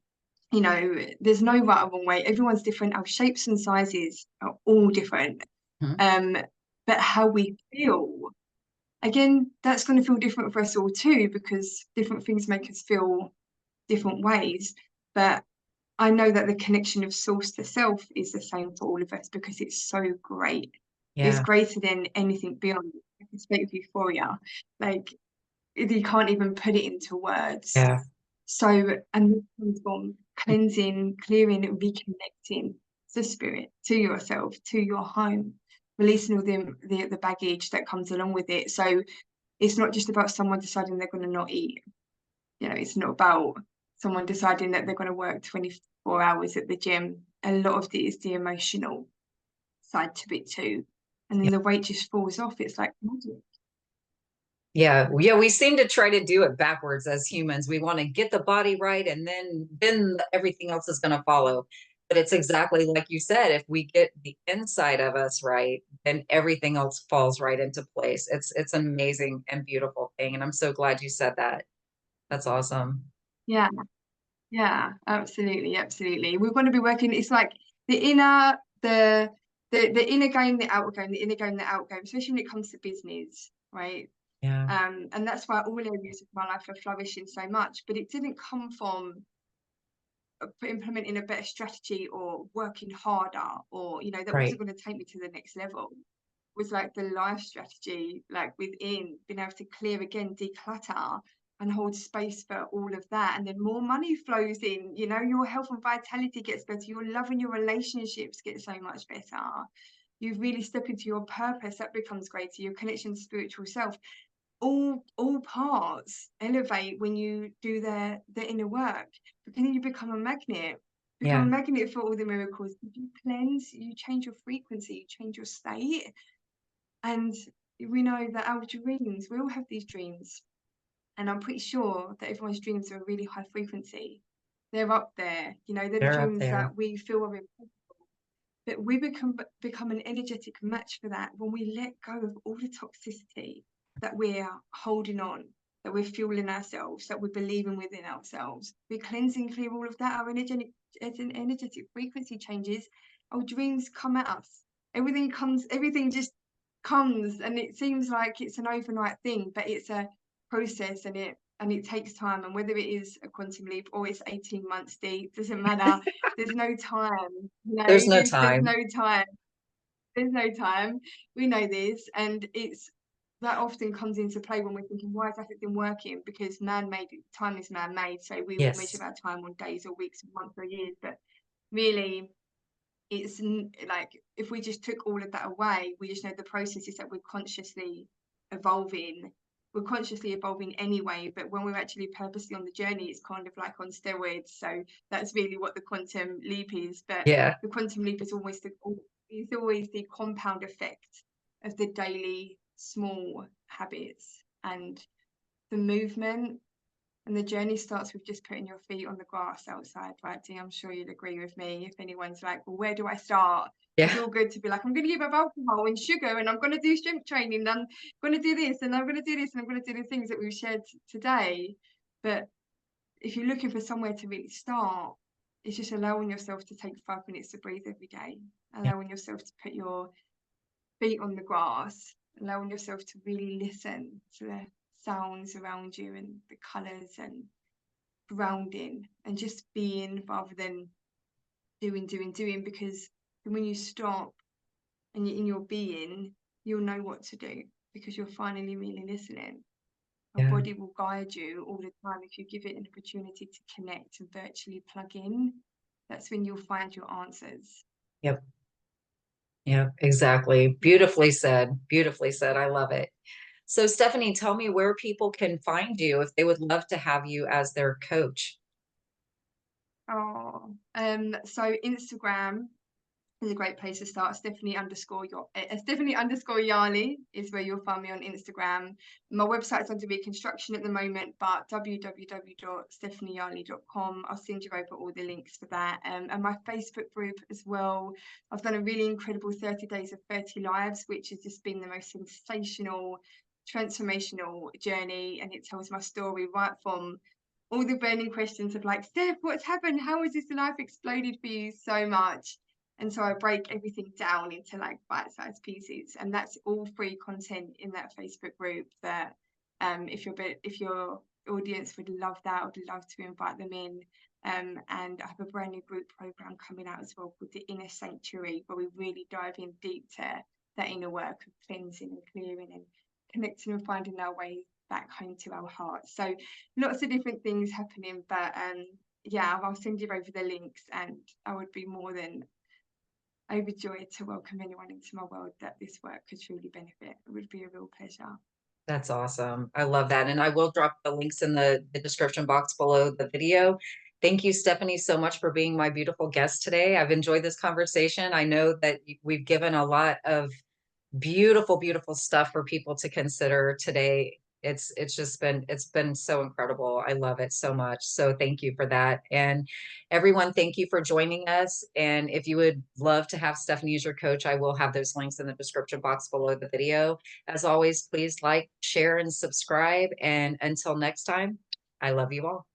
you know, there's no right or wrong way. Everyone's different. Our shapes and sizes are all different. Mhm. But how we feel, again, that's going to feel different for us all too, because different things make us feel different ways. But I know that the connection of source to self is the same for all of us because it's so great. It's Yeah. greater than anything beyond a state of euphoria. Like you can't even put it into words. Yeah. So, and this comes from cleansing, clearing, and reconnecting the spirit to yourself, to your home, releasing all the baggage that comes along with it. So it's not just about someone deciding they're going to not eat. You know, it's not about someone deciding that they're going to work 24 hours at the gym. A lot of it is the emotional side to it too. And then Yeah. the weight just falls off. It's like magic. Yeah. Yeah. We seem to try to do it backwards as humans. We want to get the body right, and then everything else is going to follow. But it's exactly like you said, if we get the inside of us right, then everything else falls right into place. It's an amazing and beautiful thing. And I'm so glad you said that. That's awesome. Yeah, yeah, absolutely, absolutely. We're going to be working, it's like the inner, the inner game, the outer game, the inner game, the outer game, especially when it comes to business, right? Yeah. And that's why all areas of my life are flourishing so much, but it didn't come from implementing a better strategy or working harder, or you know, that wasn't Right. going to take me to the next level. It was like the life strategy, like within being able to clear again, declutter, and hold space for all of that, and then more money flows in. You know, your health and vitality gets better, your love and your relationships get so much better. You really step into your purpose, that becomes greater, your connection to spiritual self. All parts elevate when you do the inner work, because then you become a Yeah. magnet for all the miracles. You cleanse, you change your frequency, you change your state. And we know that our dreams, we all have these dreams, and I'm pretty sure that everyone's dreams are really high frequency. They're up there, you know, they're the They're up dreams there. that we feel are impossible. But we become an energetic match for that when we let go of all the toxicity that we're holding on, that we're fueling ourselves, that we're believing within ourselves. We cleanse and clear all of that. Our energetic frequency changes. Our dreams come at us. Everything just comes, and it seems like it's an overnight thing, but it's a process, and it takes time. And whether it is a quantum leap or it's 18 months deep, doesn't matter. There's no time, you know, There's no there's time. no time. There's no time. We know this, and it's that often comes into play when we're thinking, why is everything working? Because man-made, time is man-made, so we all measure Yes. our time on days or weeks or months or years. But really, it's like if we just took all of that away, we just know the process is that we're consciously evolving. We're consciously evolving anyway, but when we're actually purposely on the journey, it's kind of like on steroids. So that's really what the quantum leap is. But Yeah. the quantum leap is always the compound effect of the daily small habits, and the movement and the journey starts with just putting your feet on the grass outside, right, Dee? I'm sure you'd agree with me. If anyone's like, well, where do I start? It's Yeah. all good to be like, I'm going to give up alcohol and sugar, and I'm going to do strength training, and I'm going to do this, and I'm going to do this, and I'm going to do the things that we've shared today. But if you're looking for somewhere to really start, it's just allowing yourself to take 5 minutes to breathe every day, Yeah. allowing yourself to put your feet on the grass, allowing yourself to really listen to the sounds around you and the colours, and grounding and just being rather than doing, because when you stop and you're in your being, you'll know what to do because you're finally really listening. Your Yeah. body will guide you all the time if you give it an opportunity to connect and virtually plug in. That's when you'll find your answers. Yep. Yeah, exactly. Beautifully said. Beautifully said. I love it. So, Steffanie, tell me where people can find you if they would love to have you as their coach. Oh, so Instagram is a great place to start. Steffanie underscore Yagli is where you'll find me on Instagram. My website's under reconstruction at the moment, but www.steffanieyagli.com. I'll send you over all the links for that. And my Facebook group as well. I've done a really incredible 30 days of 30 lives, which has just been the most sensational, transformational journey. And it tells my story right from all the burning questions of like, Steph, what's happened? How has this life exploded for you so much? And so I break everything down into like bite-sized pieces, and that's all free content in that Facebook group. That if your audience would love that, I would love to invite them in. And I have a brand new group program coming out as well called the Inner Sanctuary, where we really dive in deep to that inner work of cleansing and clearing and connecting and finding our way back home to our hearts. So lots of different things happening, but yeah, I'll send you over the links, and I would be more than overjoyed to welcome anyone into my world that this work could truly benefit. It would be a real pleasure. That's awesome. I love that. And I will drop the links in the description box below the video. Thank you, Steffanie, so much for being my beautiful guest today. I've enjoyed this conversation. I know that we've given a lot of beautiful, beautiful stuff for people to consider today. It's been so incredible. I love it so much. So thank you for that. And everyone, thank you for joining us. And if you would love to have Steffanie as your coach, I will have those links in the description box below the video. As always, please like, share, and subscribe. And until next time, I love you all.